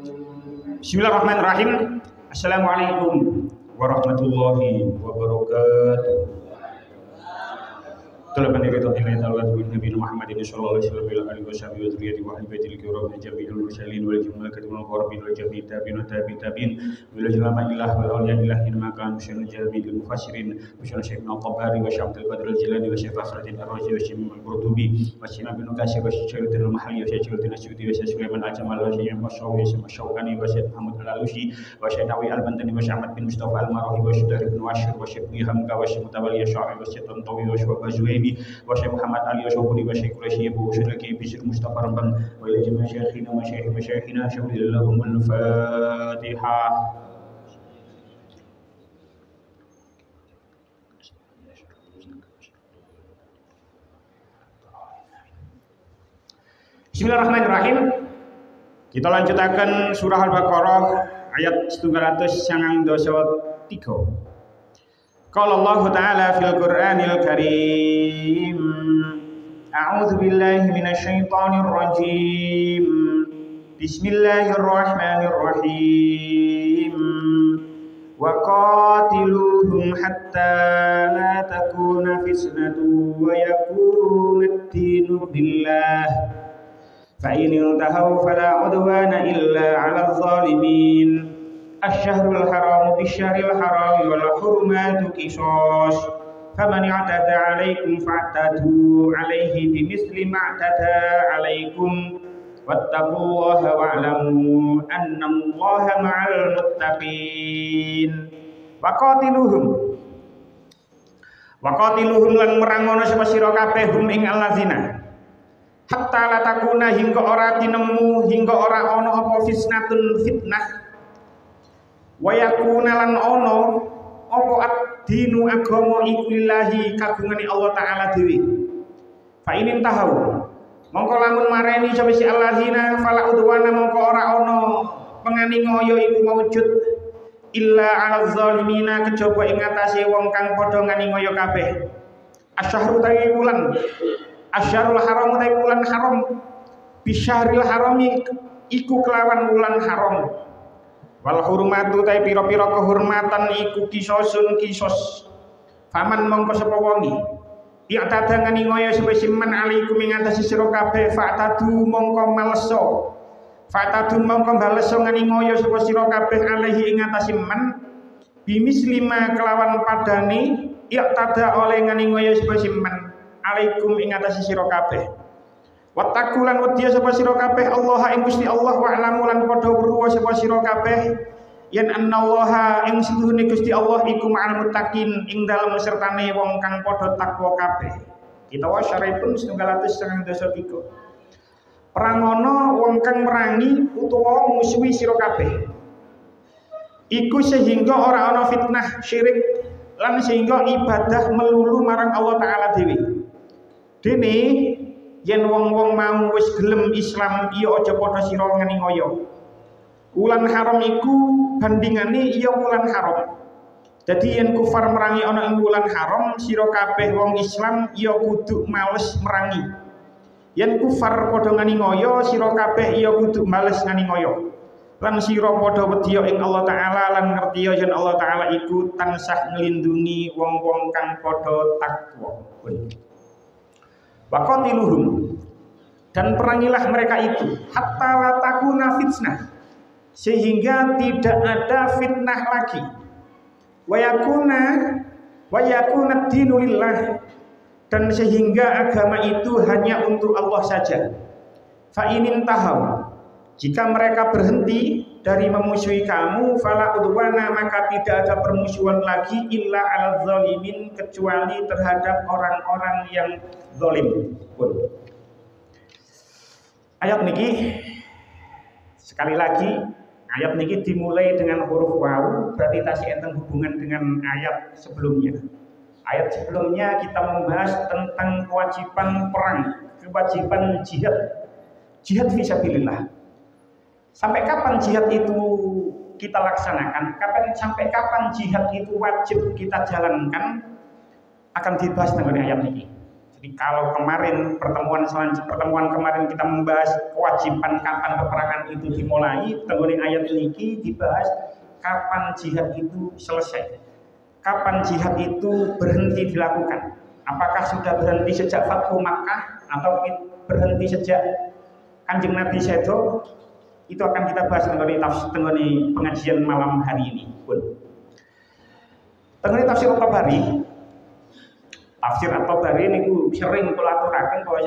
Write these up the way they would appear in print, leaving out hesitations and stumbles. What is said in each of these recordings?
Bismillahirrahmanirrahim. Assalamualaikum warahmatullahi wabarakatuh. طلبا لرضا الله تعالى بالنبي محمد صلى الله عليه وسلم وعلى اله وصحبه وذريته واهل بيته الكرام جميع المرسلين والجملة والمقربين وجميع التابعين والتابعين ولا جماعة الله والاولياء الله انما كان شان جميع المفسرين وشان شيخنا الطبري وشيخ عبد القادر الجيلاني وشيخ فخر الدين الرازي وشيخ القرطبي وشيخ ابن كثير وشيخ المحلي وشيخ السيوطي وشيخ سليمان الجمال وشيخ الشاوي وشيخ الشوكاني وشيخ محمد العلوشي وشيخ نووي البندني وشيخ احمد بن مصطفى المراغي وشيخ بن واشر وشيخ حمزه وشيخ متولي الشاعري وشيخ طنطاوي وشيخ الزهيري وشيخ محمد علي وشيخ وشيخ قريشي ابو شركي بشر مصطفى رمضان والى جميع شيخنا ومشايخنا شهد لهم الفاتحه. Bismillahirrahmanirrahim. Kita lanjutakan surah Al-Baqarah ayat 193. Qala Allah Ta'ala fil Qur'anil Karim. A'udzu billahi minasy syaithanir rajim. Bismillahirrahmanirrahim. Wa qatiluhum hatta la takuna fitnatun wa yakuna ad-dinu billah. Fa in intahaw fala 'udwana illa 'alal zalimin. Asy-syahrul haramu bisyahril harami wal hurumatu qisas. Faman i'tada 'alaikum fa'tadu 'alaihi bimisli ma i'tada 'alaikum wattaqullaha wa'lamu annallaha ma'al muttaqin. Waqatiluhum lan merangono sapa sira kabeh hum ing allazina hatta la takuna hingga ora tinemu hingga ora ana apa fitnatun fitnah wa yakuna lan ana apa ad-dinu agama iku lillahi kagungane Allah taala dhewe. Fa inin tahu mongko lamun mareni sapa si allazina fala udwana mongko ora ana penganiaya iku maujud illa 'alal zalimina kejaba ing atase wong kang padha nganiaya kabeh. Asyhru ta'i wulan asyarul haram ta'i wulan haram bisyahril harami iku kelawan wulan haram. Wal hurmatu ta'i pira-pira kehormatan iku kisosun kisos. Faman mongko sapa wongi i'tada nganiaya sapa siman alaikum ing atase sira kabeh fa'tadu mongko maleso. Fa'tadu mongko baleso nganiaya sapa sira kabeh alaihi ing atase man bimislima kelawan padane i'tada oleh nganiaya sapa siman alaikum ing atase sira kabeh. Wattaqulan wedya sapa sira kabeh Allah ing Gusti Allah wa alamu lan padha weruh sapa sira kabeh yen annallaha ing setuhune Gusti Allah iku ma'al muttaqin ing dalem sertane wong kang padha takwa kabeh. Kita wa syaripun 193. Prangono wong kang merangi utawa musuhi sira kabeh iku sehingga ora ana fitnah syirik lan sehingga ibadah melulu marang Allah taala dhewe. Dene yen wong-wong mau wis gelem Islam iya aja padha sira nganiaya. Wulan haram iku bandingane iya wulan haram. Dadi yen kufar merangi ana ing wulan haram, sira kabeh wong Islam iya kudu males merangi. Yen kufar padha nganiaya, sira kabeh iya kudu males nganiaya. Lan sira padha wedya ing Allah taala lan ngerti yen Allah taala iku tansah nglindungi wong-wong kang padha takwa. Waqatiluhum dan perangilah mereka itu hatta la takuna fitnah sehingga tidak ada fitnah lagi. Wa yakuna dinu lillah dan sehingga agama itu hanya untuk Allah saja. Fa inin tahaw jika mereka berhenti dari memusuhi kamu fala udwana maka tidak ada permusuhan lagi illa al zalimin kecuali terhadap orang-orang yang zalim. Ayat niki sekali lagi ayat niki dimulai dengan huruf waw berarti tasih enten hubungan dengan ayat sebelumnya. Ayat sebelumnya kita membahas tentang kewajiban perang, kewajiban jihad fisabilillah. Sampai kapan jihad itu kita laksanakan? Sampai kapan jihad itu wajib kita jalankan? Akan dibahas dengan ayat ini. Jadi kalau kemarin pertemuan kemarin kita membahas kewajiban kapan peperangan itu dimulai, tenggone ayat ini dibahas kapan jihad itu selesai. Kapan jihad itu berhenti dilakukan? Apakah sudah berhenti sejak Fathu Makkah atau berhenti sejak Kanjeng Nabi sedo? Itu akan kita bahas tenggone pengajian malam hari ini. Tenggone tafsir At-Tabari. Tafsir At-Tabari ini sering kula aturaken bahwa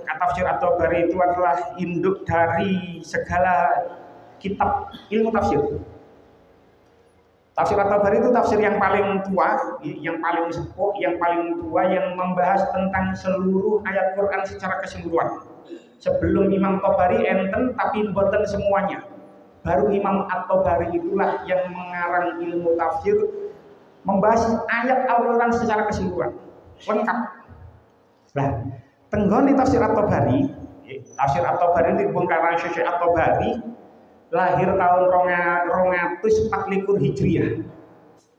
tafsir At-Tabari itu adalah induk dari segala kitab ilmu tafsir. Tafsir At-Tabari itu tafsir yang paling tua, yang paling sepuh, yang paling tua, yang membahas tentang seluruh ayat Quran secara keseluruhan. Sebelum Imam Tabari enten tapi mboten semuanya. Baru Imam At-Tabari itulah yang mengarang ilmu tafsir, membahas ayat Al-Quran secara keseluruhan, lengkap. Nah, tenggone tafsir At-Tabari, tafsir At-Tabari ini bongkaran Syekh At-Tabari, lahir tahun 224 Hijriah,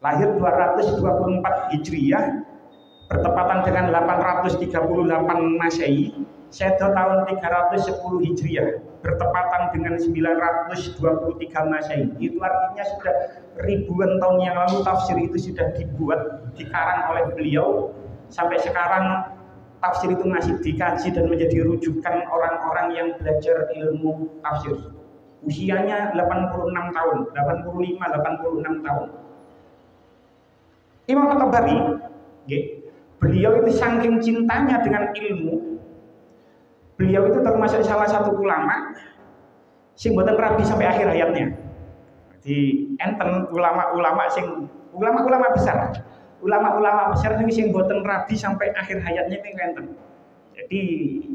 lahir 224 Hijriah, bertepatan dengan 838 Masehi. Sedo tahun 310 Hijriah, bertepatan dengan 923 Masehi. Itu artinya sudah ribuan tahun yang lalu tafsir itu sudah dibuat, dikarang oleh beliau. Sampai sekarang tafsir itu masih dikaji dan menjadi rujukan orang-orang yang belajar ilmu tafsir. Usianya 86 tahun, 86 tahun. Imam At-Tabari, beliau itu saking cintanya dengan ilmu, beliau itu termasuk salah satu ulama sing boten rabi sampai akhir hayatnya. Di enten ulama-ulama besar. Ulama-ulama besar ini sing boten rabi sampai akhir hayatnya ini enten. Jadi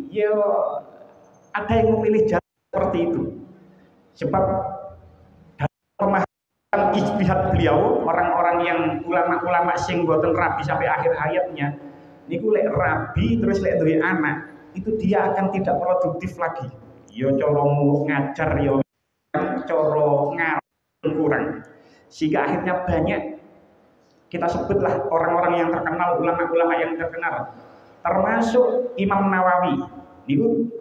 yo ada yang memilih jalan seperti itu. Sebab dalam pemahaman ijtihad beliau, orang-orang yang ulama-ulama sing boten rabi sampai akhir hayatnya niku lek rabi terus lek duwe anak, itu dia akan tidak produktif lagi. Yo coro ngajar, yo coro ngarang kurang. Sehingga akhirnya banyak kita sebutlah orang-orang yang terkenal, ulama-ulama yang terkenal. Termasuk Imam Nawawi. Niku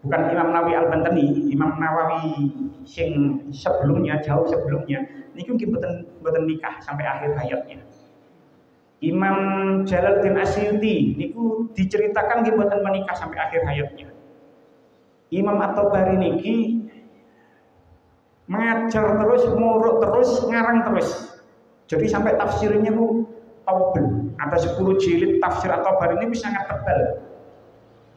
bukan Imam Nawawi Al-Bantani, Imam Nawawi sing sebelumnya, jauh sebelumnya. Niku mboten nikah sampai akhir hayatnya. Imam Jalaluddin Asyuti niku diceritakan nggih mboten menikah sampai akhir hayatnya. Imam At-Tabari niki mengajar terus, muruk terus, ngarang terus. Jadi sampai tafsirnya bu tebel. Ada 10 jilid tafsir At-Tabari ini sangat tebal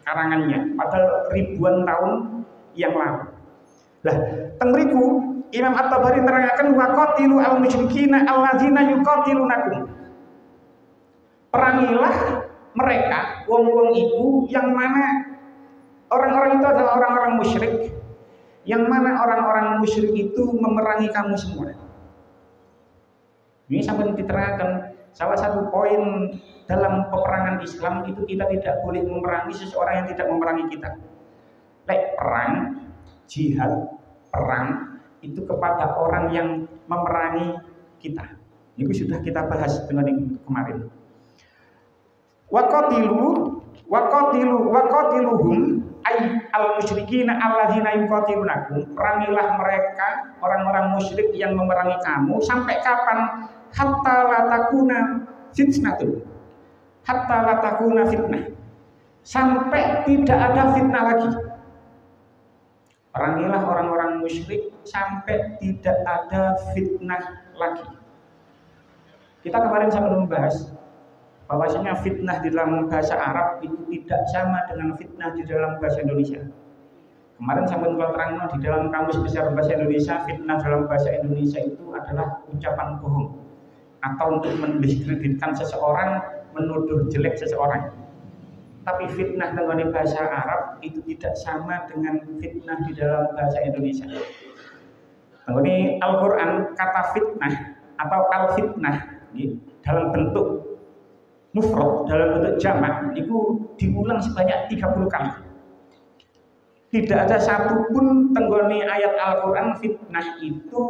karangannya, padahal ribuan tahun yang lalu. Lah, teng mriku Imam At-Tabari nerangkan waqatilu al-musyrikina alladzina yuqatilunakum. Perangilah mereka, wong-wong ibu yang mana orang-orang itu adalah orang-orang musyrik, yang mana orang-orang musyrik itu memerangi kamu semua. Ini sampai diterangkan salah satu poin dalam peperangan Islam itu kita tidak boleh memerangi seseorang yang tidak memerangi kita. Lek perang, jihad, perang itu kepada orang yang memerangi kita. Ini sudah kita bahas dengan yang kemarin. Waqatiluhum ay al-musyrikina alladzina yuqatilunakum. Perangilah mereka, orang-orang musyrik yang memerangi kamu sampai kapan? Hatta la takuna fitnatun. Hatta la takuna fitnah. Sampai tidak ada fitnah lagi. Perangilah orang-orang musyrik sampai tidak ada fitnah lagi. Kita kemarin sampai membahas bahwasanya fitnah di dalam bahasa Arab itu tidak sama dengan fitnah di dalam bahasa Indonesia. Kemarin sampai terang di dalam kamus besar bahasa Indonesia, fitnah dalam bahasa Indonesia itu adalah ucapan bohong atau untuk mendiskreditkan seseorang, menuduh jelek seseorang. Tapi fitnah dengan bahasa Arab itu tidak sama dengan fitnah di dalam bahasa Indonesia. Ini Al-Quran kata fitnah atau al-fitnah dalam bentuk mufrad, dalam bentuk jamak itu diulang sebanyak 30 kali. Tidak ada satupun tenggoni ayat Al-Quran fitnah itu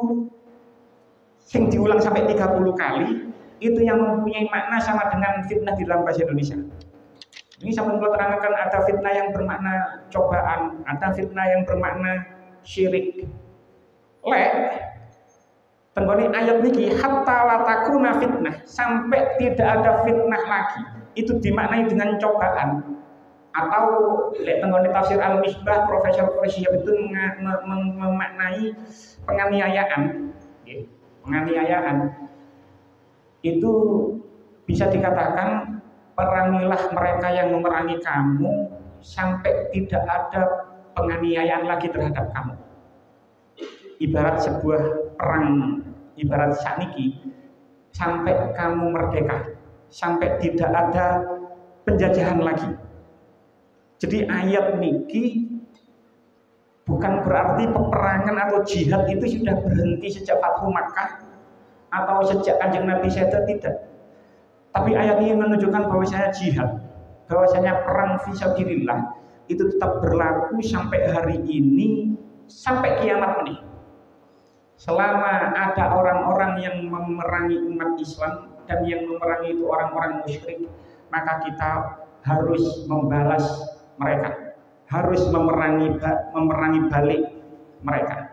yang diulang sampai 30 kali itu yang mempunyai makna sama dengan fitnah di dalam bahasa Indonesia. Ini sampun kula terangkan ada fitnah yang bermakna cobaan, ada fitnah yang bermakna syirik. Lek tenggone ayat niki hatta latakuna fitnah, sampai tidak ada fitnah lagi. Itu dimaknai dengan cobaan. Atau lek tenggone tafsir Al-Misbah Profesor Quraisyah itu memaknai penganiayaan. Penganiayaan itu bisa dikatakan perangilah mereka yang memerangi kamu sampai tidak ada penganiayaan lagi terhadap kamu. Ibarat sebuah perang, ibarat sakniki sampai kamu merdeka, sampai tidak ada penjajahan lagi. Jadi ayat niki bukan berarti peperangan atau jihad itu sudah berhenti sejak Fathu Makkah atau sejak Kanjeng Nabi Seda, tidak. Tapi ayat ini menunjukkan bahwasanya jihad, bahwasanya perang fisabilillah itu tetap berlaku sampai hari ini, sampai kiamat ini. Selama ada orang-orang yang memerangi umat Islam dan yang memerangi itu orang-orang musyrik, maka kita harus membalas mereka, harus memerangi balik mereka.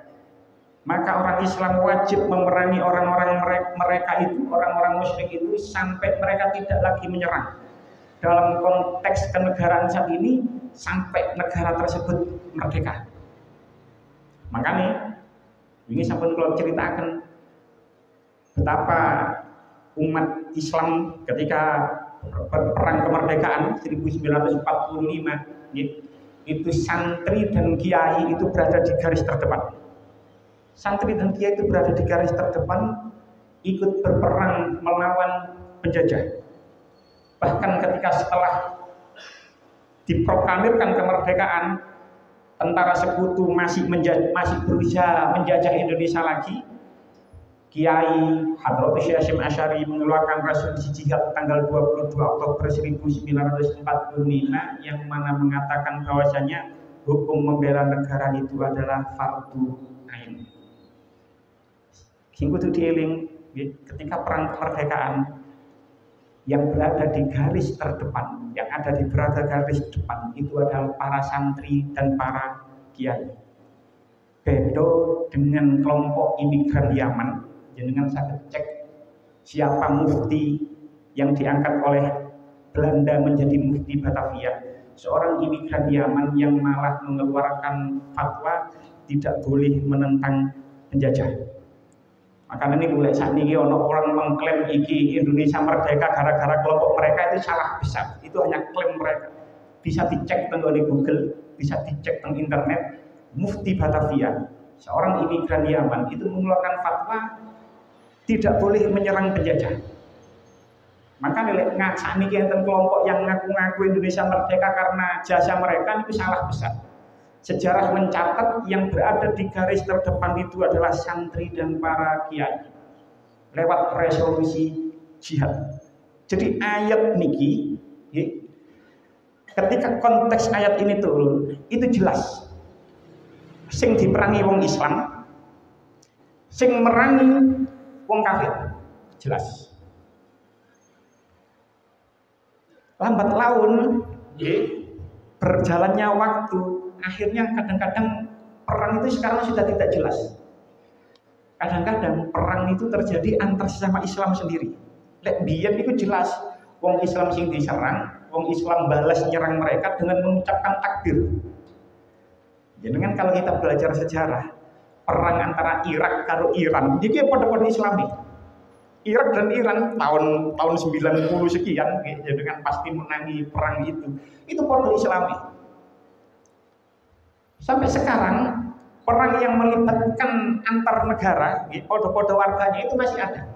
Maka orang Islam wajib memerangi orang-orang mereka itu, orang-orang musyrik itu sampai mereka tidak lagi menyerang. Dalam konteks kenegaraan saat ini, sampai negara tersebut merdeka. Makanya ini sampun kula ceritakan betapa umat Islam ketika perang kemerdekaan 1945 itu santri dan kiai itu berada di garis terdepan. Santri dan kiai itu berada di garis terdepan, ikut berperang melawan penjajah. Bahkan ketika setelah diproklamirkan kemerdekaan, tentara sekutu masih berusaha menjajah Indonesia lagi, Kiai Hadratus Syekh Hasyim Asy'ari mengeluarkan resolusi jihad tanggal 22 Oktober 1945 yang mana mengatakan bahwasanya hukum membela negara itu adalah fardu ain. Sing kudu dieling ketika perang kemerdekaan, yang berada di garis terdepan, yang ada di berada garis depan itu adalah para santri dan para kiai. Bedo dengan kelompok imigran Yaman, dengan saya cek siapa mufti yang diangkat oleh Belanda menjadi mufti Batavia, seorang imigran Yaman yang malah mengeluarkan fatwa tidak boleh menentang penjajah. Maka ini mulai saat ini orang mengklaim iki Indonesia merdeka gara-gara kelompok mereka, itu salah besar. Itu hanya klaim mereka. Bisa dicek di Google, bisa dicek di internet. Mufti Batavia, seorang imigran Yaman, itu mengeluarkan fatwa tidak boleh menyerang penjajah. Maka nilai saat ini kelompok yang ngaku-ngaku Indonesia merdeka karena jasa mereka, itu salah besar. Sejarah mencatat yang berada di garis terdepan itu adalah santri dan para kiai lewat resolusi jihad. Jadi ayat niki, ketika konteks ayat ini turun, itu jelas sing diperangi wong Islam, sing merangi wong kafir, jelas. Lambat laun, berjalannya waktu, akhirnya kadang-kadang perang itu sekarang sudah tidak jelas. Kadang-kadang perang itu terjadi antar sesama Islam sendiri. Lek biyen itu jelas, wong Islam sing diserang, wong Islam balas nyerang mereka dengan mengucapkan takbir. Jadi kan kalau kita belajar sejarah, perang antara Irak karo Iran, iki pada Islami. Irak dan Iran tahun 90 sekian, jadi kan pasti menangi perang itu pada Islami. Sampai sekarang perang yang melibatkan antar negara, podo-podo warganya itu masih ada.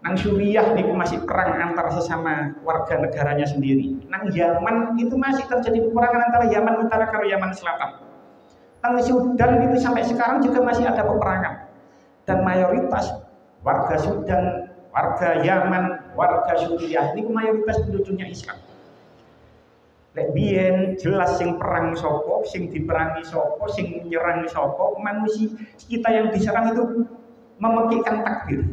Nang Suriah itu masih perang antar sesama warga negaranya sendiri. Nang Yaman itu masih terjadi peperangan antara Yaman Utara karo Yaman Selatan. Nang Sudan itu sampai sekarang juga masih ada peperangan. Dan mayoritas warga Sudan, warga Yaman, warga Suriah ini mayoritas penduduknya Islam. Lek biyen jelas sing perang sopo, sing diperangi sopo, sing nyerang sopo, manusia kita yang diserang itu memekikkan takbir.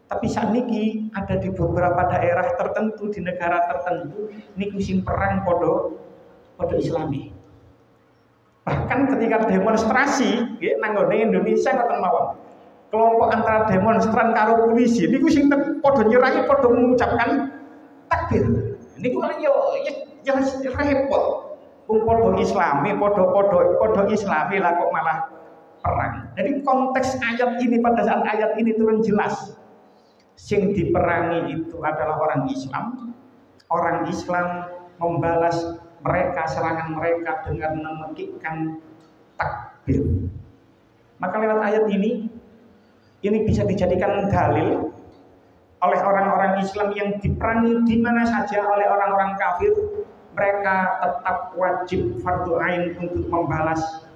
Tapi saat niki ada di beberapa daerah tertentu, di negara tertentu niku sing perang podo Islami. Bahkan ketika demonstrasi nggih nang Indonesia ngoten mawon. Kelompok antara demonstran karo polisi niku sing podo nyerangi, podo mengucapkan takbir. Niku kan yo repot. Wong podo Islami, podo Islami lah kok malah perang. Jadi konteks ayat ini, pada saat ayat ini turun jelas, sing diperangi itu adalah orang Islam. Orang Islam membalas mereka, serangan mereka dengan memekikkan takbir. Maka lewat ayat ini bisa dijadikan dalil oleh orang-orang Islam yang diperangi di mana saja oleh orang-orang kafir, mereka tetap wajib fardu ain untuk membalas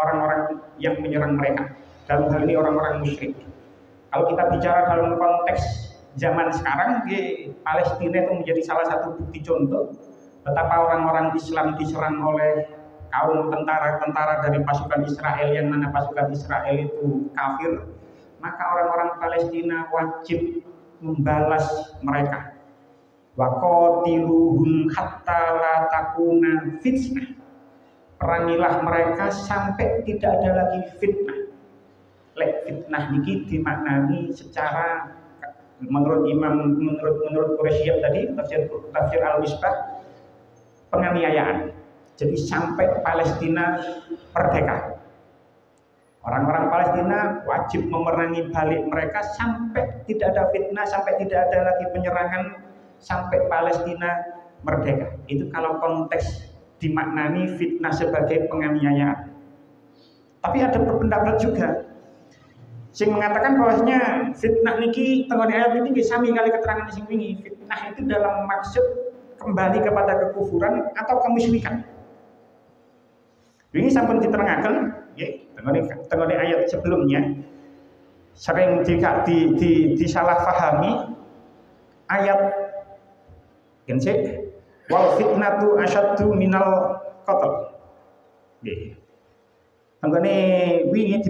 orang-orang yang menyerang mereka. Dalam hal ini orang-orang musyrik. Kalau kita bicara dalam konteks zaman sekarang, Palestina itu menjadi salah satu bukti contoh betapa orang-orang Islam diserang oleh kaum tentara dari pasukan Israel, yang mana pasukan Israel itu kafir. Maka orang-orang Palestina wajib membalas mereka. Wa qatiluhum hatta la takuna fitnah. Perangilah mereka sampai tidak ada lagi fitnah. Fitnah niki dimaknani secara menurut Quraisyiyah tadi, tafsir Al-Misbah, penganiayaan. Jadi sampai Palestina merdeka. Orang-orang Palestina wajib memerangi balik mereka sampai tidak ada fitnah, sampai tidak ada lagi penyerangan, sampai Palestina merdeka. Itu kalau konteks dimaknani fitnah sebagai penganiayaan. Tapi ada pendapat juga sing mengatakan bahwasanya fitnah niki tengok ayat ini sami kali keterangan sing wingi. Fitnah itu dalam maksud kembali kepada kekufuran atau kemusyrikan. Ini sampun diterangkan, tengok ayat sebelumnya sering disalahfahami ayat gensik wal fitnatu asyaddu minal qatl. Nggih. Tanggane wingi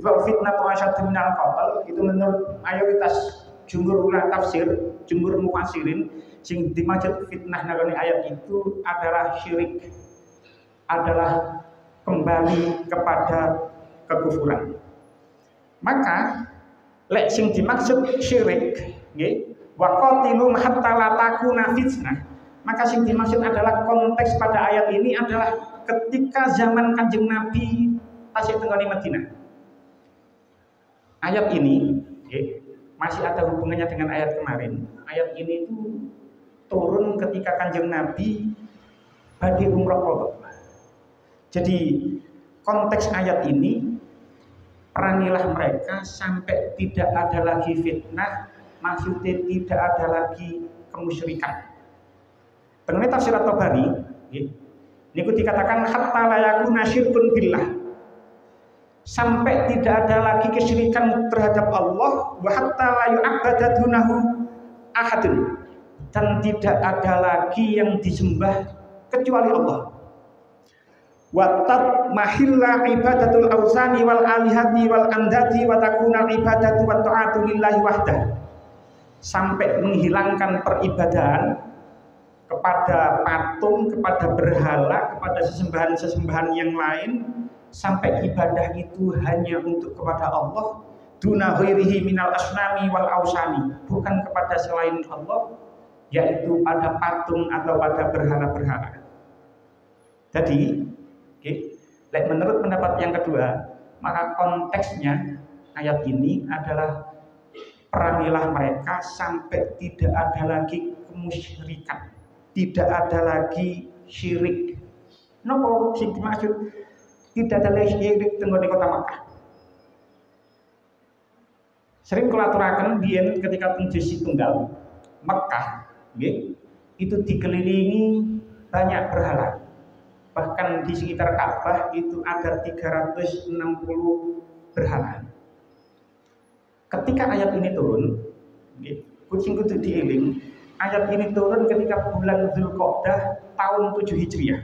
wal fitnatu asyaddu minal qatl itu menurut mayoritas jumhur ulama tafsir, jumhur mufassirin, sing dimaksud fitnah nang ayat itu adalah syirik, adalah kembali kepada kekufuran. Maka lek sing dimaksud syirik nggih wa qatilum hatta la takuna fitnah, maka sing dimaksud adalah konteks pada ayat ini adalah ketika zaman Kanjeng Nabi tasih tenggone Madinah. Ayat ini masih ada hubungannya dengan ayat kemarin. Ayat ini itu turun ketika Kanjeng Nabi badhe umrah qadha. Jadi konteks ayat ini, perangilah mereka sampai tidak ada lagi fitnah, maksudnya tidak ada lagi kemusyrikan. Tenggene tafsir At-Tabari, niku dikatakan hatta la yakuna syirkun billah. Sampai tidak ada lagi kesyirikan terhadap Allah, wa hatta la yu'abbada dunahu ahadun. Dan tidak ada lagi yang disembah kecuali Allah. Watat mahilla ibadatul awsani wal alihati wal andati wa takuna ibadatu wa ta'atu lillahi wahdah. Sampai menghilangkan peribadahan kepada patung, kepada berhala, kepada sesembahan-sesembahan yang lain, sampai ibadah itu hanya untuk kepada Allah, duna ghairihi minal asnami wal awsani, bukan kepada selain Allah, yaitu pada patung atau pada berhala-berhala. Jadi menurut pendapat yang kedua, maka konteksnya ayat ini adalah perangilah mereka sampai tidak ada lagi kemusyrikan, tidak ada lagi syirik. Napa sing dimaksud tidak ada lagi syirik tenggo di kota Makkah? Sering kula aturaken biyen ketika teng Jesi Tunggal Makkah, itu dikelilingi banyak berhala. Bahkan di sekitar Ka'bah itu ada 360 berhala. Ketika ayat ini turun, kucing kudu diiling, ayat ini turun ketika bulan Dzulqa'dah tahun 7 Hijriah.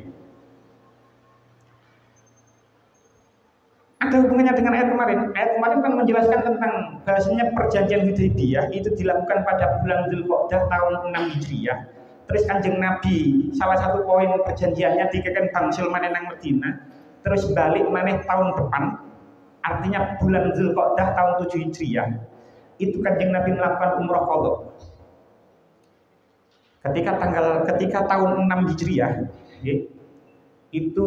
ada hubungannya dengan ayat kemarin. Ayat kemarin kan menjelaskan tentang bahasanya perjanjian Hudaybiyah itu dilakukan pada bulan Dzulqa'dah tahun 6 Hijriah. Terus Kanjeng Nabi salah satu poin perjanjiannya dikeken bangsul maneh nang Madinah, terus balik maneh tahun depan. Artinya bulan Dzulqa'dah tahun 7 Hijriah. Itu Kanjeng Nabi melakukan umroh qadha. Ketika tahun 6 Hijriah, itu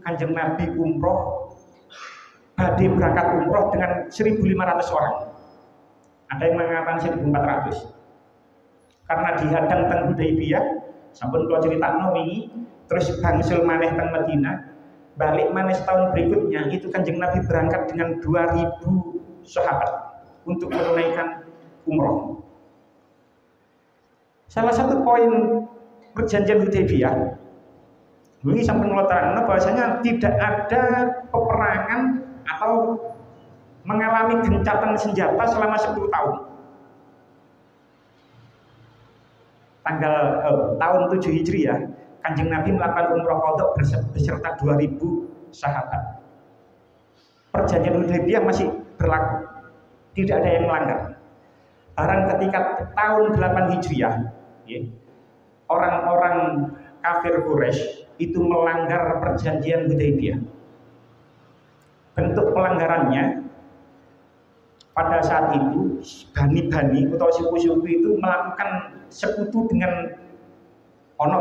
Kanjeng Nabi umroh, badhe berangkat umroh dengan 1.500 orang. Ada yang mengatakan 1.400. Karena dihadang teng Hudaybiyah, sampun kula critakno wingi, terus bangsul maneh teng Madinah, balik maneh setahun berikutnya itu Kanjeng Nabi berangkat dengan 2.000 sahabat untuk menunaikan umroh. Salah satu poin perjanjian Hudaybiyah ini sampai mengatakan bahwasanya tidak ada peperangan atau mengalami gencatan senjata selama 10 tahun. Tahun 7 Hijriah, Kanjeng Nabi melakukan umroh qadha beserta 2.000 sahabat. Perjanjian Hudaybiyah masih berlaku, tidak ada yang melanggar. Barang ketika tahun 8 Hijriah, orang-orang kafir Quraisy itu melanggar perjanjian Hudaybiyah. Bentuk pelanggarannya pada saat itu bani-bani atau suku-suku itu melakukan sekutu dengan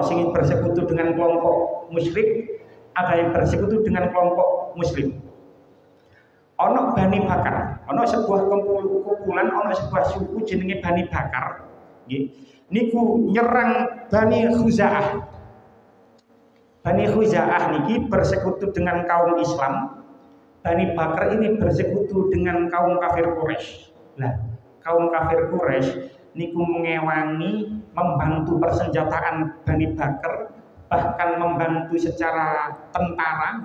sing bersekutu dengan kelompok musyrik, ada yang bersekutu dengan kelompok muslim. Bani Bakar, sebuah kumpulan, sebuah suku jenenge Bani Bakar. Niku nyerang Bani Khuza'ah. Bani Khuza'ah niki bersekutu dengan kaum Islam. Bani Bakar ini bersekutu dengan kaum kafir Quraisy. Nah, kaum kafir Quraisy niku mengewangi, membantu persenjataan Bani Bakar, bahkan membantu secara tentara,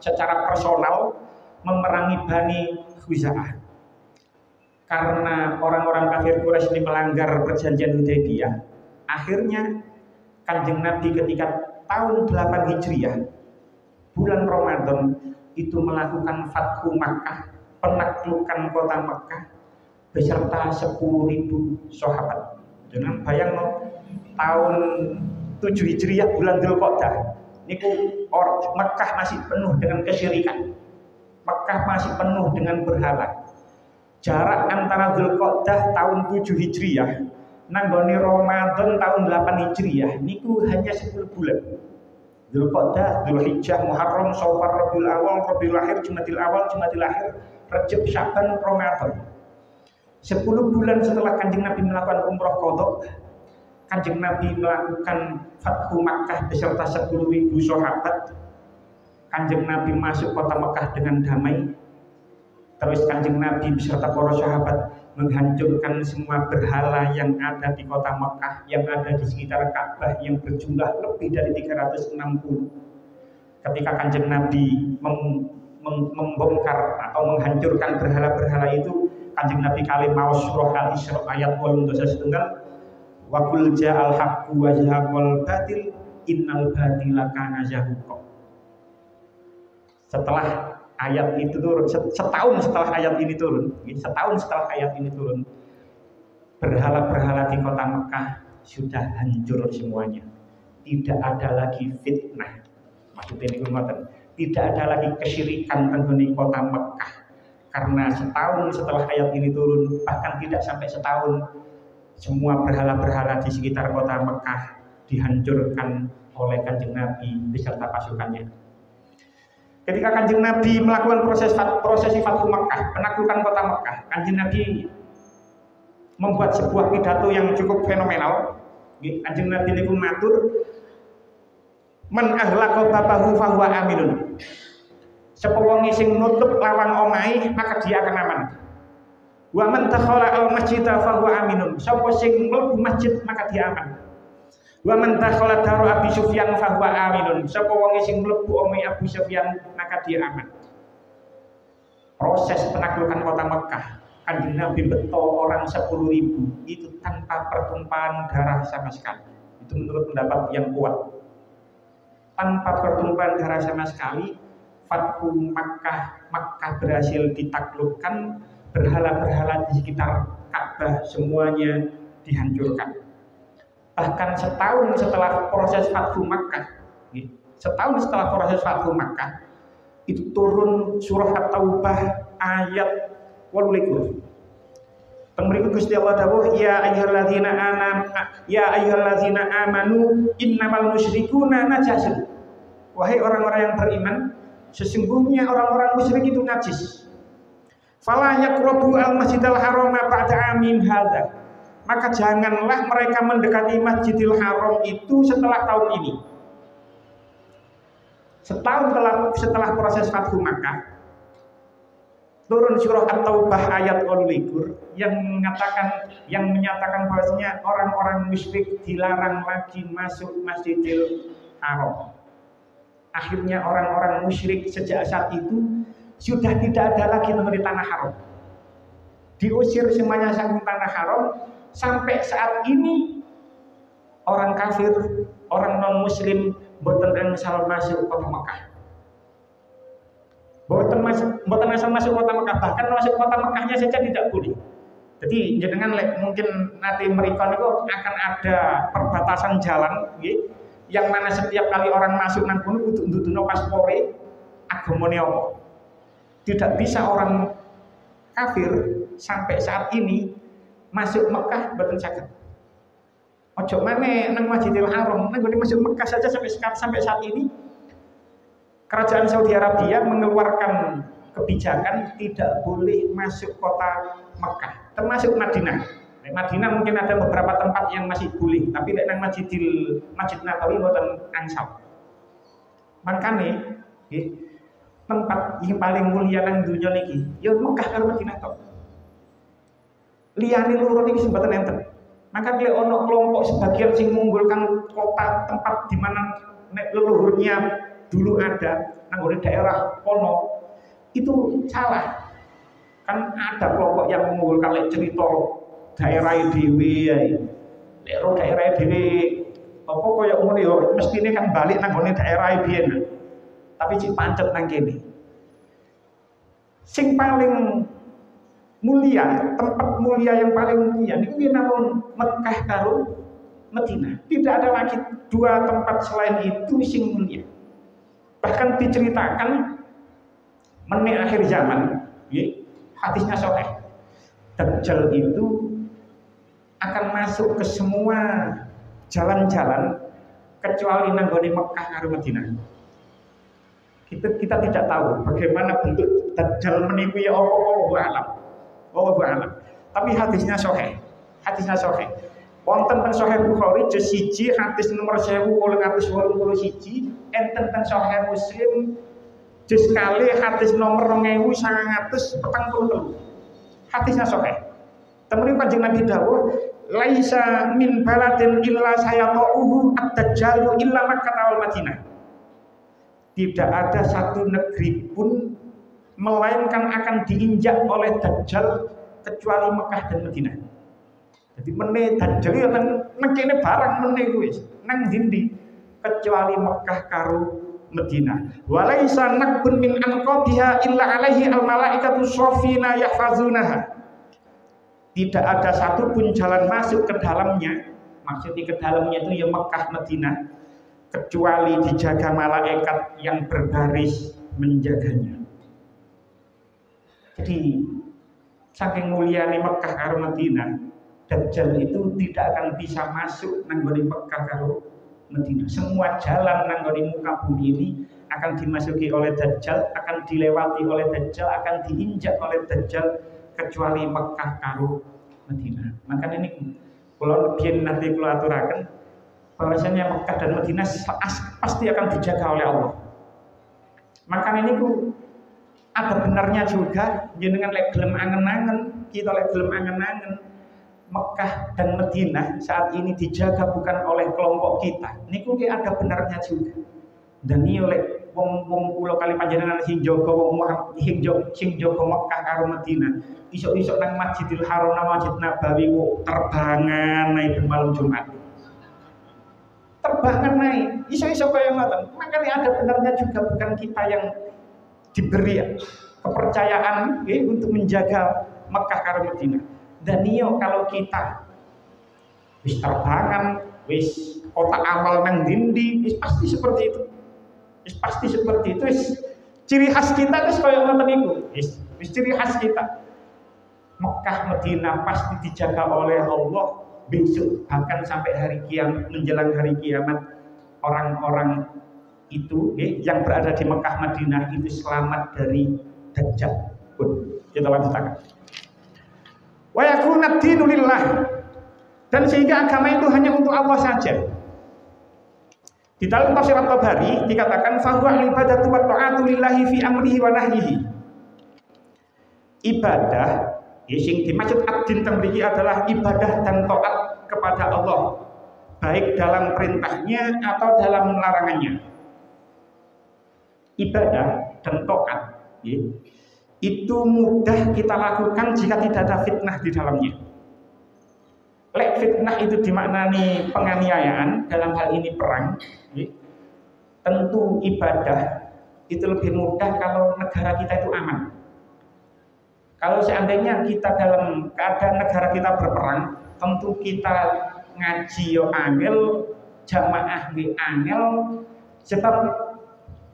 secara personal memerangi Bani Khuza'ah. Karena orang-orang kafir Quraisy ini melanggar perjanjian Hudaybiyah, akhirnya Kanjeng Nabi ketika tahun 8 Hijriah, bulan Ramadan, itu melakukan Fathu Makkah, penaklukan kota Makkah beserta 10.000 sahabat. Dengan bayang tahun 7 Hijriah bulan Dzulqa'dah niku Makkah masih penuh dengan kesyirikan. Makkah masih penuh dengan berhala. Jarak antara Dzulqa'dah tahun 7 Hijriah nanggone Ramadan tahun 8 Hijriah niku hanya 10 bulan. Dzulqa'dah, Dzulhijjah, Muharram, Syawal, Rabiul Awal, Rabiul Akhir, Jumadil Awal, Jumadil Akhir, Rajab, Syaban, Ramadan. 10 bulan setelah Kanjeng Nabi melakukan umroh qadha, Kanjeng Nabi melakukan Fathu Makkah beserta 10.000 sahabat. Kanjeng Nabi masuk kota Mekah dengan damai. Terus Kanjeng Nabi beserta para sahabat menghancurkan semua berhala yang ada di kota Mekah, yang ada di sekitar Ka'bah yang berjumlah lebih dari 360. Ketika Kanjeng Nabi membongkar atau menghancurkan berhala-berhala itu, Kanjeng Nabi kali maos surah Al-Isra ayat 81 wa qul ja'al haqqu wa zahaqal batil innal batila kana zahuqa. Setelah ayat itu turun, setahun setelah ayat ini turun, berhala-berhala di kota Mekah sudah hancur semuanya. Tidak ada lagi fitnah. Maksudnya ini tidak ada lagi kesyirikan di kota Mekah. Karena setahun setelah ayat ini turun, bahkan tidak sampai setahun, semua berhala-berhala di sekitar kota Mekah dihancurkan oleh Kanjeng Nabi beserta pasukannya. Ketika Kanjeng Nabi melakukan prosesi Fathu Makkah, penaklukan kota Mekah, Kanjeng Nabi membuat sebuah pidato yang cukup fenomenal. Kanjeng Nabi niku matur, "Man aghlaqa babahu fahuwa aminun." Sapa wong sing nutup lawang omahe, maka dia akan aman. Wa man dakhala al-masjida fahuwa aminun. Sapa sing mlebu masjid, maka dia aman. Wa man dakhala daru Abi Sufyan fahuwa aminun. Sapa wong sing mlebu omahe Abu Sufyan, maka dia aman. Proses penaklukan kota Mekah, Kanjeng Nabi beto orang 10.000 itu tanpa pertumpahan darah sama sekali. Itu menurut pendapat yang kuat. Tanpa pertumpahan darah sama sekali, Fathu Makkah, Makkah berhasil ditaklukkan, berhala-berhala di sekitar Ka'bah semuanya dihancurkan. Bahkan setahun setelah proses Fathu Makkah, setahun setelah proses Fathu Makkah, itu turun surah At-Taubah ayat 28. Pemberiku Gusti Allah dawuh, ya ayyuhalladzina amanu innamal musyrikuna najasun. Wahai orang-orang yang beriman, sesungguhnya orang-orang musyrik itu najis. Fala yaqrabu al-masjidal harama ba'da amin hadza. Maka janganlah mereka mendekati Masjidil Haram itu setelah tahun ini. Setahun setelah proses Fathu Makkah, turun surah At-Taubah ayat 28 yang menyatakan bahwasanya orang-orang musyrik dilarang lagi masuk Masjidil Haram. Akhirnya orang-orang musyrik sejak saat itu sudah tidak ada lagi di tanah haram. Diusir semuanya dari tanah haram. Sampai saat ini orang kafir, orang non muslim boten angsal masuk kota Mekah. Boten angsal masuk kota Mekah, bahkan masuk kota Mekahnya saja tidak boleh. Jadi jenengan mungkin nanti mereka itu akan ada perbatasan jalan, yang mana setiap kali orang masuk nang kono kudu nduduno paspore agamane apa. Tidak bisa orang kafir sampai saat ini masuk Mekah boten saged. Ojo maneh nang Masjidil Haram, nang masuk Mekah saja sampai saat ini Kerajaan Saudi Arabia mengeluarkan kebijakan tidak boleh masuk kota Mekah, termasuk Madinah. Di Madinah mungkin ada beberapa tempat yang masih boleh, tapi nang Masjid Nabawi boten angsal. Makane tempat yang paling mulia nang dunia niki ya Mekah karo Madinah tok. Liyane loro niki mboten enten. Maka lek ono kelompok sebagian sing mengunggulkan kota tempat di mana leluhurnya dulu ada nang daerah kono, itu salah. Kan ada kelompok yang mengunggulkan lek cerita daerah dhewe ae. Lek ro daerah dhewe apa koyo ngono ya mestine kan balik nang daerah biyen. Tapi cik pancet nang kene. Sing paling mulia, tempat mulia yang paling mulia niku namun Mekah karo Madinah. Tidak ada lagi dua tempat selain itu sing mulia. Bahkan diceritakan menit akhir zaman, hadisnya sahih. Dajjal itu akan masuk ke semua jalan-jalan kecuali nanggone Mekah karo Madinah. Kita tidak tahu bagaimana bentuk Dajjal menipu ya Wallahu a'lam. Tapi hadisnya sahih. Wonten teng Sahih Bukhari juz 1 hadis nomor 1881, enten teng Sahih Muslim juz kali hadis nomor 2943. Hadisnya sahih. Temen Kanjeng Nabi dawuh, laisa min baladin illa sayata'uhu ad-dajjalu illa Makkah wal Madinah. Tidak ada satu negeri pun melainkan akan diinjak oleh Dajjal kecuali Mekah dan Madinah. Jadi meneh Dajjal ya nang kene barang meneh kuwi nang ndi kecuali Mekah karo Madinah. Walaisa nakbun min anqadiha illa alaihi al malaikatu shafina yahfazunaha. Tidak ada satupun jalan masuk ke dalamnya, maksudnya ke dalamnya itu ya Mekah Madinah, kecuali dijaga malaikat yang berbaris menjaganya. Jadi saking mulyane Mekah karo Madinah, Dajjal itu tidak akan bisa masuk nang gone Mekah karo Madinah. Semua jalan nang gone muka bumi ini akan dimasuki oleh Dajjal, akan dilewati oleh Dajjal, akan diinjak oleh Dajjal kecuali Mekah karo Madinah. Maka ini kalau biyen nanti kula aturaken bahwasanya Mekah dan Madinah pasti akan dijaga oleh Allah. Maka ini ada benarnya juga jenengan lek gelem angen-angen, kita lek gelem angen-angen Mekah dan Madinah saat ini dijaga bukan oleh kelompok kita. Niku ki ada benarnya juga. Dan iki oleh wong kula kali panjenengan sing jaga wong sing jaga Mekah karo Madinah. Isuk-isuk nang Masjidil Haram nang Masjid Nabawi kok terbangan naik malam Jumat. Terbangan naik. Isuk-isuk kaya ngoten. Makanya ada benarnya juga bukan kita yang diberi kepercayaan untuk menjaga Mekah karo Madinah. Dan iyo kalau kita wis terbangan, wis kota amal nang dindi, wis pasti seperti itu. Wis pasti seperti itu. Wis ciri khas kita wis koyo ngoten niku. Wis ciri khas kita. Mekah Madinah pasti dijaga oleh Allah besok, bahkan sampai hari kiamat, menjelang hari kiamat, orang-orang itu yang berada di Mekah Madinah itu selamat dari Dajjal. Kita lanjutkan. Wa yakuna dinu lillah, dan sehingga agama itu hanya untuk Allah saja. Di dalam tafsir At-Tabari dikatakan fahuwa ibadatu wa ta'atu lillahi fi amrihi wa nahyihi. Ibadah yang dimaksud ad-din temriki adalah ibadah dan taat kepada Allah, baik dalam perintahnya atau dalam larangannya. Ibadah dan taat itu mudah kita lakukan jika tidak ada fitnah di dalamnya. Lek fitnah itu dimaknani penganiayaan, dalam hal ini perang, tentu ibadah itu lebih mudah kalau negara kita itu aman. Kalau seandainya kita dalam keadaan negara kita berperang, tentu kita ngaji yo angel, jamaah di angel, sebab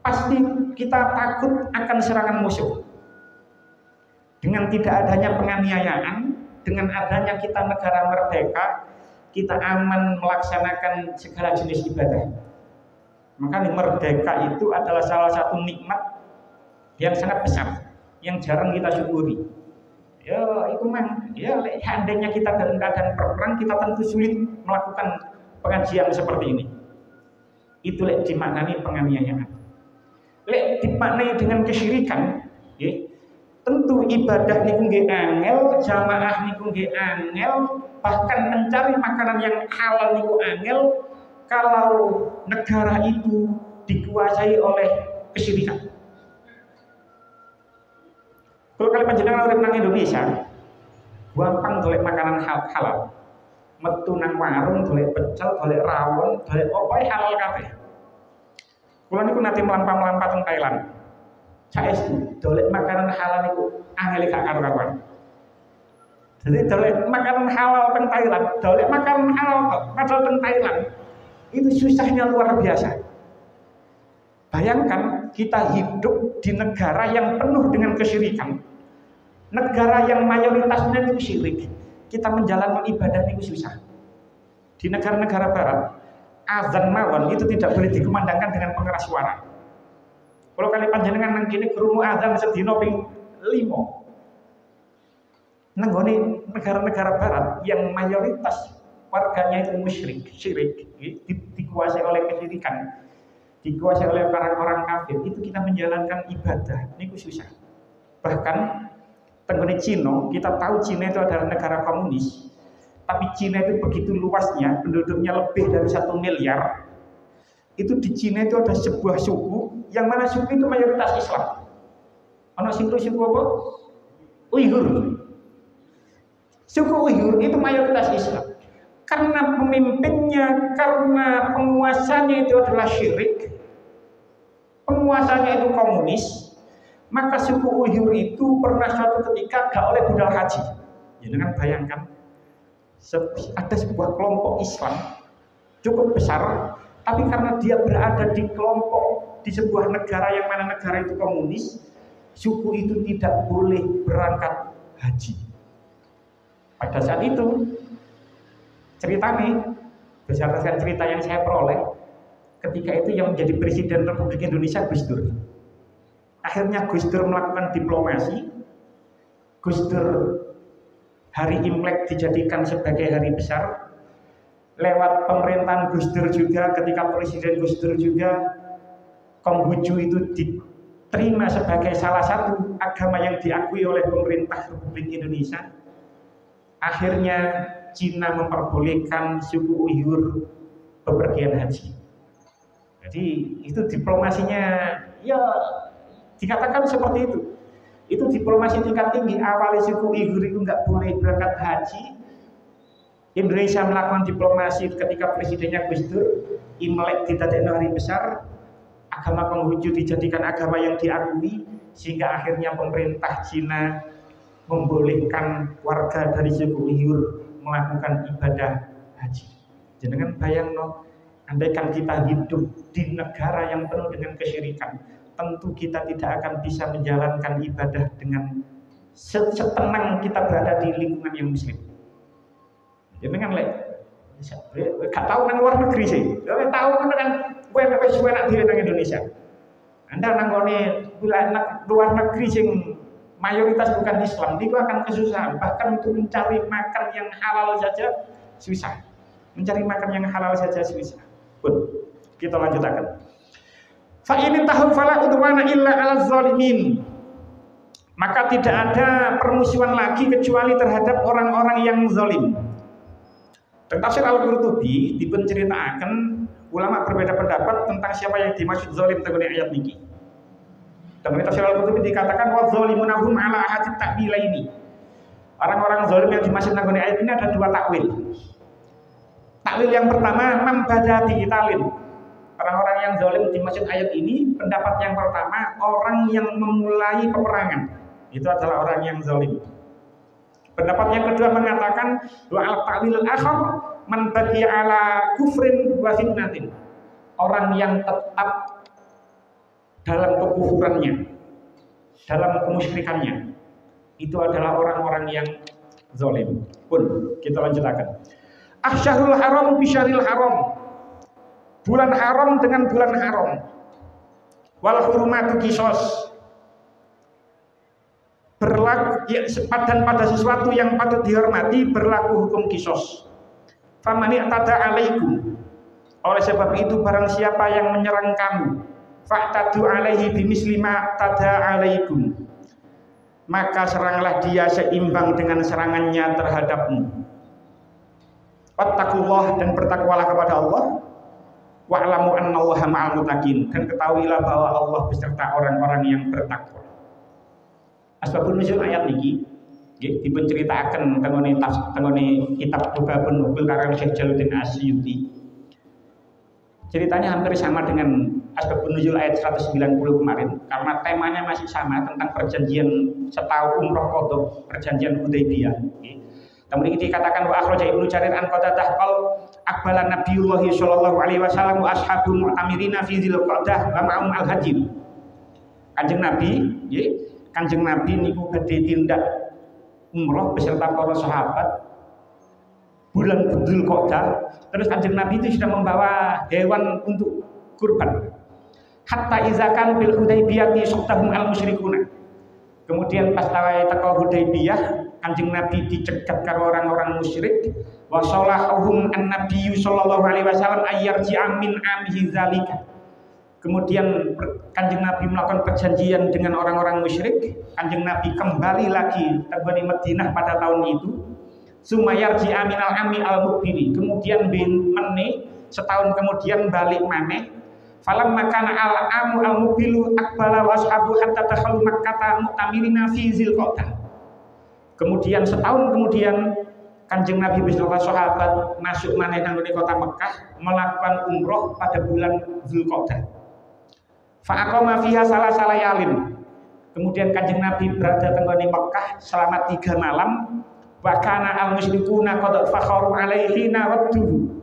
pasti kita takut akan serangan musuh. Dengan tidak adanya penganiayaan, dengan adanya kita negara merdeka, kita aman melaksanakan segala jenis ibadah. Maka merdeka itu adalah salah satu nikmat yang sangat besar, yang jarang kita syukuri. Ya itu mah, ya seandainya kita dalam keadaan perang, kita tentu sulit melakukan pengajian seperti ini. Itu lek dimaknani penganiayaan. Lek dimaknani dengan kesyirikan, tentu ibadah niku nggih angel, jamaah niku nggih angel, bahkan mencari makanan yang halal niku angel kalau negara itu dikuasai oleh kesyirikan. Kalau kalian panjenengan urip nang Indonesia, gampang golek makanan halal. Metu nang warung golek pecel, golek rawon, golek pokoke halal kabeh. Kula niku nate mlampah-mlampah teng Thailand. Saestu golek makanan halal niku angel gak karuan. Jadi golek makanan halal teng Thailand, golek makanan halal padahal teng Thailand itu susahnya luar biasa. Bayangkan kita hidup di negara yang penuh dengan kesyirikan. Negara yang mayoritasnya itu syirik, kita menjalankan ibadah itu susah. Di negara-negara barat, azan mawon itu tidak boleh dikumandangkan dengan pengeras suara. Kalau kalian panjenengan nang kene krungu azan sedina ping 5. Nanggone negara-negara barat yang mayoritas warganya itu musyrik, syirik, dikuasai oleh kesyirikan, dikuasai oleh orang-orang kafir, itu kita menjalankan ibadah niku susah. Bahkan tenggone Cina, kita tahu Cina itu adalah negara komunis, tapi Cina itu begitu luasnya, penduduknya lebih dari 1 miliar. Itu di Cina itu ada sebuah suku, yang mana suku itu mayoritas Islam. Ana suku apa? Uighur. Suku Uighur itu mayoritas Islam. Karena pemimpinnya, karena penguasanya itu adalah syirik, penguasanya itu komunis, maka suku Uighur itu pernah suatu ketika gak oleh budal haji. Ya dengan bayangkan ada sebuah kelompok Islam cukup besar, tapi karena dia berada di kelompok di sebuah negara yang mana negara itu komunis, suku itu tidak boleh berangkat haji. Pada saat itu ceritanya berdasarkan cerita yang saya peroleh, ketika itu yang menjadi Presiden Republik Indonesia Gus Dur. Akhirnya Gus Dur melakukan diplomasi. Gus Dur hari Imlek dijadikan sebagai hari besar. Lewat pemerintahan Gus Dur juga, ketika Presiden Gus Dur juga, Konghucu itu diterima sebagai salah satu agama yang diakui oleh pemerintah Republik Indonesia. Akhirnya Cina memperbolehkan suku Uighur bepergian haji. Jadi itu diplomasinya ya dikatakan seperti itu. Itu diplomasi tingkat tinggi. Awalnya suku Uighur itu nggak boleh berangkat haji. Indonesia melakukan diplomasi ketika presidennya Gus Dur. Imlek didadekno hari besar. Agama Konghucu dijadikan agama yang diakui. sehingga akhirnya pemerintah Cina membolehkan warga dari suku Uyghur melakukan ibadah haji. Jangan bayangno, andaikan kita hidup di negara yang penuh dengan kesyirikan, tentu kita tidak akan bisa menjalankan ibadah dengan setenang kita berada di lingkungan yang muslim. Jangan gak tahu nang luar negeri sih, tahu kan gue wis enak dhewe nang Indonesia. Anda nanggone luar negeri sing mayoritas bukan Islam, itu akan kesusahan. Bahkan untuk mencari makan yang halal saja susah. Mencari makan yang halal saja susah. Pun kita lanjutkan. Fa in tahu fala udwana illa 'alaz zalimin. Maka tidak ada permusuhan lagi kecuali terhadap orang-orang yang zalim. Dan tafsir Al-Qurtubi dipenceritakan ulama berbeda pendapat tentang siapa yang dimaksud zalim dalam ayat ini. Dalam tafsir Al-Qurtubi dikatakan wa zalimuna hum ala ahadit ta'wilaini. Orang-orang zalim yang dimaksud dalam ayat ini ada dua takwil. Takwil yang pertama mambada biqitalin. Orang-orang yang zalim dimaksud ayat ini, pendapat yang pertama orang yang memulai peperangan. Itu adalah orang yang zalim. Pendapat yang kedua mengatakan wa al-ta'wil akhar man baqi ala kufrin wa fitnatin. Orang yang tetap dalam kekufurannya, dalam kemusyrikannya. Itu adalah orang-orang yang zalim. Pun kita lanjutkan. Asyharul haram bi syahril haram. Bulan haram dengan bulan haram. Wal hurmatu qisas. Berlaku ya, dan pada sesuatu yang patut dihormati berlaku hukum kisos. Famani tada alaikum. Oleh sebab itu barang siapa yang menyerang kamu, fa'tadu alaihi bimisli ma tada alaikum. Maka seranglah dia seimbang dengan serangannya terhadapmu. Wattaqullah, dan bertakwalah kepada Allah. Wa'lamu annallaha ma'al muttaqin, dan ketahuilah bahwa Allah beserta orang-orang yang bertakwa. Asbabun nuzul ayat niki nggih dipunceritaken tengene kitab Bubabun Nukul karang Syekh Jaluddin Asyuti. Ceritanya hampir sama dengan Asbabun nuzul ayat 190 kemarin karena temanya masih sama tentang perjanjian setahun umroh qadha, perjanjian Hudaybiyah nggih. Kemudian dikatakan wa akhraja Ibnu Jarir an Qatadah qol aqbala Nabiyullah sallallahu alaihi wasallam wa ashabul mu'tamirina fi Dzulqa'dah wa ma'um al-hajim. Kanjeng Nabi nggih, Kanjeng Nabi niku badhe tindak umroh beserta para sahabat bulan Dzulqa'dah. Terus Kanjeng Nabi itu sudah membawa hewan untuk kurban. Hatta izakan bil Hudaybiyah suqtahum al musyrikuna. Kemudian pas teko Hudaybiyah, Kanjeng Nabi dicegat karo orang-orang musyrik. Wa salahum an-nabiyyu sallallahu alaihi wasallam ayyarji'a min amhi zalika. Kemudian Kanjeng Nabi melakukan perjanjian dengan orang-orang musyrik. Kanjeng Nabi kembali lagi ke Madinah pada tahun itu. Sumayarji aminal ami al-mukbiri. Kemudian meneh setahun kemudian balik maneh. Falam makana al-amu al-mukbilu akbala washabu hatta takhalu makkata mu'tamirina fi Dzulqa'dah. Kemudian setahun kemudian Kanjeng Nabi beserta sahabat masuk maneh nang kota Mekah melakukan umroh pada bulan Dzulqa'dah. Fa'aqama fiha salayalin. Kemudian Kanjeng Nabi berada di Mekah selama 3 malam. Wa kana al-musyrikuna qad fakharu alaihi naradduhu.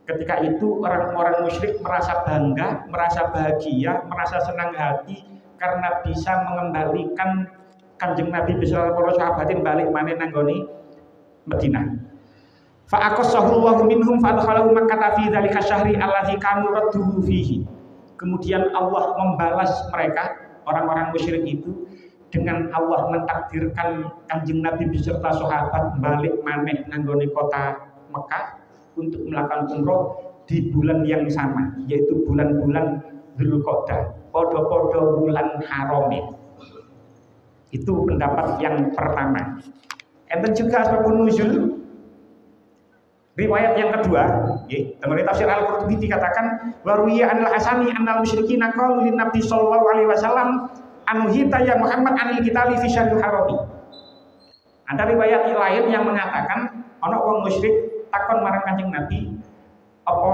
Ketika itu orang-orang musyrik merasa bangga, merasa bahagia, merasa senang hati karena bisa mengembalikan Kanjeng Nabi beserta para sahabatin balik maneh nang Madinah. Fa'aqasahu Allahu minhum fa'adkhalahu Makkah fi dzalika syahri allazi kanu radduhu fihi. Kemudian Allah membalas mereka, orang-orang musyrik itu, dengan Allah mentakdirkan Kanjeng Nabi beserta sahabat balik maneh nanggone kota Mekah untuk melakukan umroh di bulan yang sama, yaitu bulan-bulan Dzulqa'dah, podo-podo bulan haram. Itu pendapat yang pertama. Enten juga asbabun nuzul. Riwayat yang kedua, dalam tafsir Al-Qurtubi dikatakan waruya anil hasani annal musyrikina qalu lin nabi sallallahu alaihi wasallam anuhita ya Muhammad anil qitali fi syahril harami. Ada riwayat lain yang mengatakan ana wong musyrik takon marang Kanjeng Nabi, apa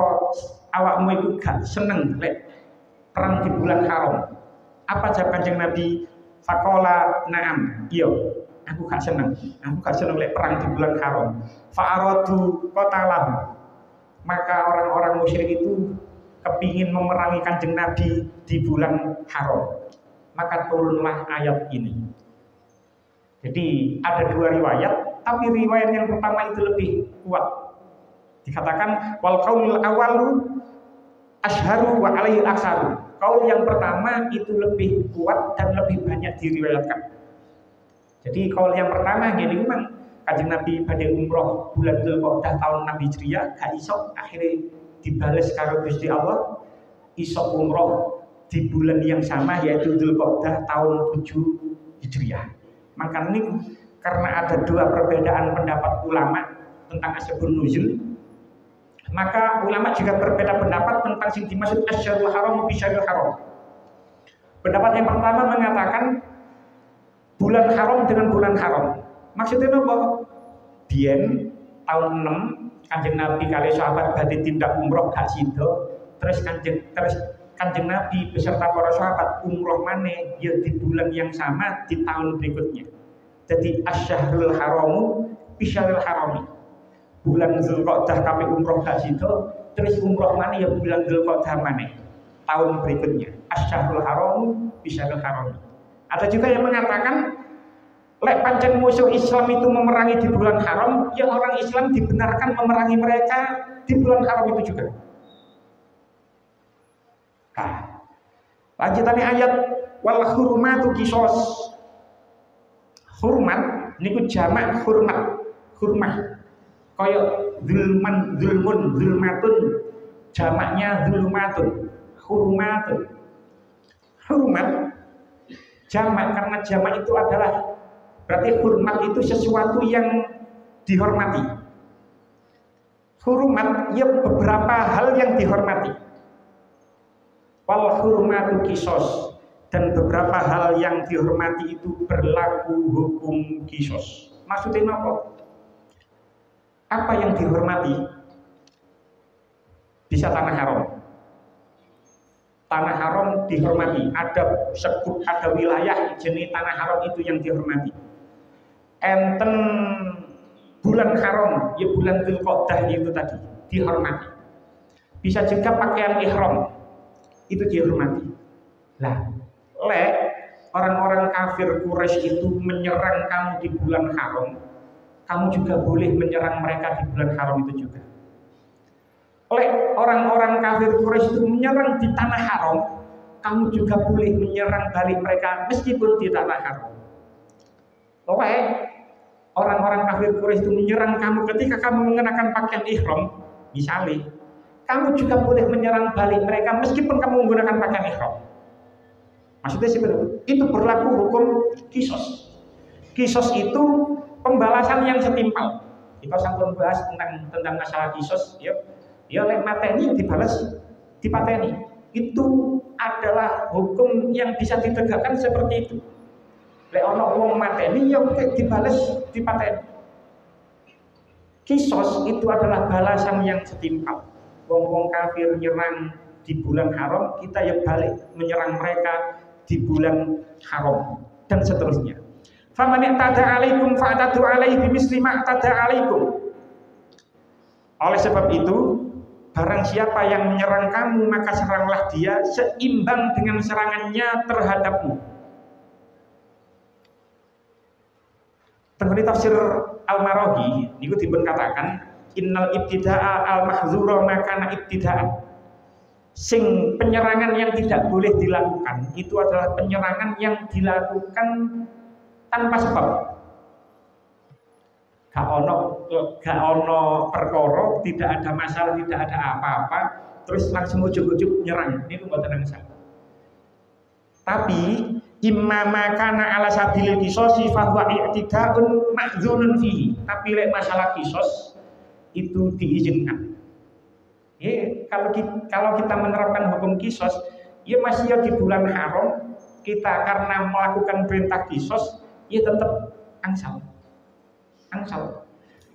awakmu iku gak seneng lek perang di bulan haram? Apa jawab Kanjeng Nabi? Faqala na'am. Iya, aku gak seneng. Aku gak seneng lek perang di bulan haram. Fa'aradu qatalahu. Maka orang-orang musyrik itu kepingin memerangi Kanjeng Nabi di bulan haram. Maka turunlah ayat ini. Jadi ada dua riwayat, tapi riwayat yang pertama itu lebih kuat. Dikatakan wal qaulul awalu asharu wa alaihi aksaru. Kaul yang pertama itu lebih kuat dan lebih banyak diriwayatkan. Jadi kaul yang pertama gini memang Kanjeng Nabi pada umroh bulan Dzulqa'dah tahun Nabi Hijriah gak iso, akhirnya dibales karo Gusti Allah iso umroh di bulan yang sama yaitu Dzulqa'dah tahun 7 Hijriah. Maka ini karena ada dua perbedaan pendapat ulama tentang asbabun nuzul, maka ulama juga berbeda pendapat tentang sing dimaksud asyarul haram bi syaril haram. Pendapat yang pertama mengatakan bulan haram dengan bulan haram. Maksudnya apa? Biyen tahun 6 Kanjeng Nabi kali sahabat badhe tindak umroh gak sido, terus Kanjeng Nabi beserta para sahabat umroh maneh ya di bulan yang sama di tahun berikutnya. Jadi asyarul haramu bi syaril harami. Bulan Dzulqa'dah kami umroh gak sido, terus umroh mana ya bulan Dzulqa'dah mana tahun berikutnya. Asyarul haram bisyarul haram. Ada juga yang mengatakan lek pancen musuh Islam itu memerangi di bulan haram, ya orang Islam dibenarkan memerangi mereka di bulan haram itu juga. Nah, lanjutannya ayat wal hurmatu qisas. Hurmat niku jamak hurmat. Hurmah kaya zulmatun jamaknya zulmatun, hurmatun. Hurmat jamak karena jamak itu adalah berarti hurmat itu sesuatu yang dihormati. Hurmat ya beberapa hal yang dihormati. Wal hurmatu qisas, dan beberapa hal yang dihormati itu berlaku hukum qisas. Maksudnya apa? Apa yang dihormati? Bisa tanah haram. Tanah haram dihormati. Ada sekut, ada wilayah jenis tanah haram itu yang dihormati. Enten bulan haram, ya bulan Dzulqa'dah itu tadi dihormati. Bisa juga pakaian ihram itu dihormati. Lah, orang-orang kafir Quraisy itu menyerang kamu di bulan haram, kamu juga boleh menyerang mereka di bulan haram itu juga. Oleh orang-orang kafir Quraisy itu menyerang di tanah haram, kamu juga boleh menyerang balik mereka meskipun di tanah haram. Oleh orang-orang kafir Quraisy itu menyerang kamu ketika kamu mengenakan pakaian ihram, misalnya, kamu juga boleh menyerang balik mereka meskipun kamu menggunakan pakaian ihram. Maksudnya seperti itu berlaku hukum qisas. Qisas itu pembalasan yang setimpal. Kita sampun bahas tentang masalah qisas, ya. Ya lek mateni dibalas dipateni. Itu adalah hukum yang bisa ditegakkan seperti itu. Lek ana wong mateni ya dibalas dipateni. Qisas itu adalah balasan yang setimpal. Wong-wong kafir nyerang di bulan haram, kita ya balik menyerang mereka di bulan haram dan seterusnya. Faman i'tada 'alaikum fa'tadu 'alaihi bimisli ma i'tada 'alaikum. Oleh sebab itu, barang siapa yang menyerang kamu, maka seranglah dia seimbang dengan serangannya terhadapmu. Tenggoni tafsir Al-Maraghi niku dipun katakan innal ibtida'a al-mahdzura makana ibtida'an. Sing penyerangan yang tidak boleh dilakukan itu adalah penyerangan yang dilakukan tanpa sebab. Gak ono perkara, tidak ada masalah, tidak ada apa-apa, terus langsung ujuk-ujuk nyerang. Ini mboten nangsa. Tapi imma kana ala sabilil qisas fa huwa i'tida'un ma'dzunun fihi. Tapi lek masalah qisas itu diizinkan. Ya, kalau kita menerapkan hukum qisas, ya masih ya di bulan haram kita karena melakukan perintah qisas, ya tetap angsal.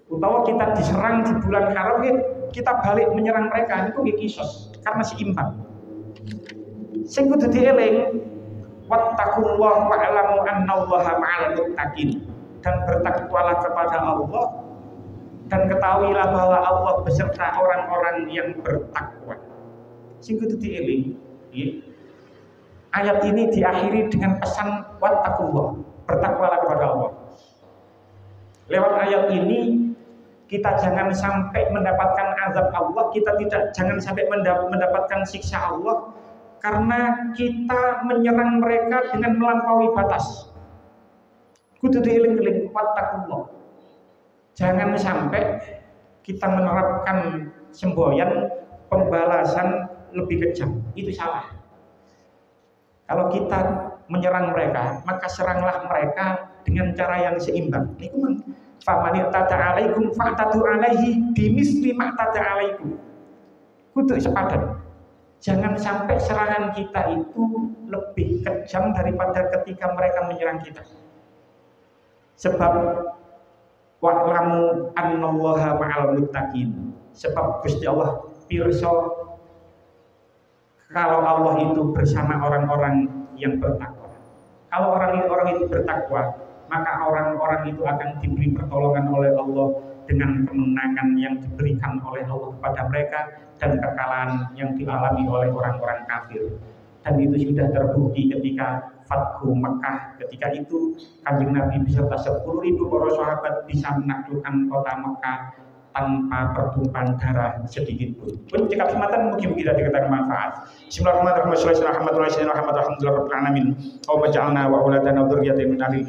Utawa kita diserang di bulan haram, ya kita balik menyerang mereka, itu qisas karena seimbang. Sing kudu dieling, wattaqullaha wa'lamu annallaha ma'al muttaqin, dan bertakwalah kepada Allah dan ketahuilah bahwa Allah beserta orang-orang yang bertakwa. Sing kudu dieling. Ayat ini diakhiri dengan pesan wattaqullah, bertakwalah kepada Allah. Lewat ayat ini kita jangan sampai mendapatkan azab Allah, kita jangan sampai mendapatkan siksa Allah karena kita menyerang mereka dengan melampaui batas. Kudu dieling-eling wattaqullah. Jangan sampai kita menerapkan semboyan pembalasan lebih kejam. Itu salah. Kalau kita menyerang mereka, maka seranglah mereka dengan cara yang seimbang. Niku man faman ta'ata 'alaikum fa'tatu 'alaihi bimisli ma ta'ata 'alaikum. Kudu sepadan. Jangan sampai serangan kita itu lebih kejam daripada ketika mereka menyerang kita. Sebab wa'lamu annallaha ma'al muttaqin. Sebab Gusti Allah pirsa kalau Allah itu bersama orang-orang yang bertakwa. Kalau orang itu bertakwa, maka orang-orang itu akan diberi pertolongan oleh Allah dengan kemenangan yang diberikan oleh Allah kepada mereka dan kekalahan yang dialami oleh orang-orang kafir. Dan itu sudah terbukti ketika Fathu Mekah. Ketika itu Kanjeng Nabi beserta 10.000 para sahabat bisa menaklukkan kota Mekah tanpa pertumpahan darah sedikit pun. Pun jika kesempatan mungkin kita dikatakan manfaat. Bismillahirrahmanirrahim. Alhamdulillahirobbilalamin. Allahumma ja'alna wa auladana wa dzurriyyatana min ahli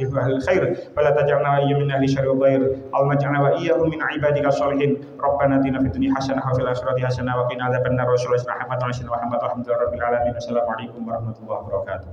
khair wa la taj'alna wa iyyakum min ahli syarri dhair. Allahumma ja'alna wa iyyakum min ibadika sholihin. Rabbana atina fid dunya hasanah wa fil akhirati hasanah wa qina adzabannar. Alhamdulillahirabbil alamin. Assalamualaikum warahmatullahi wabarakatuh.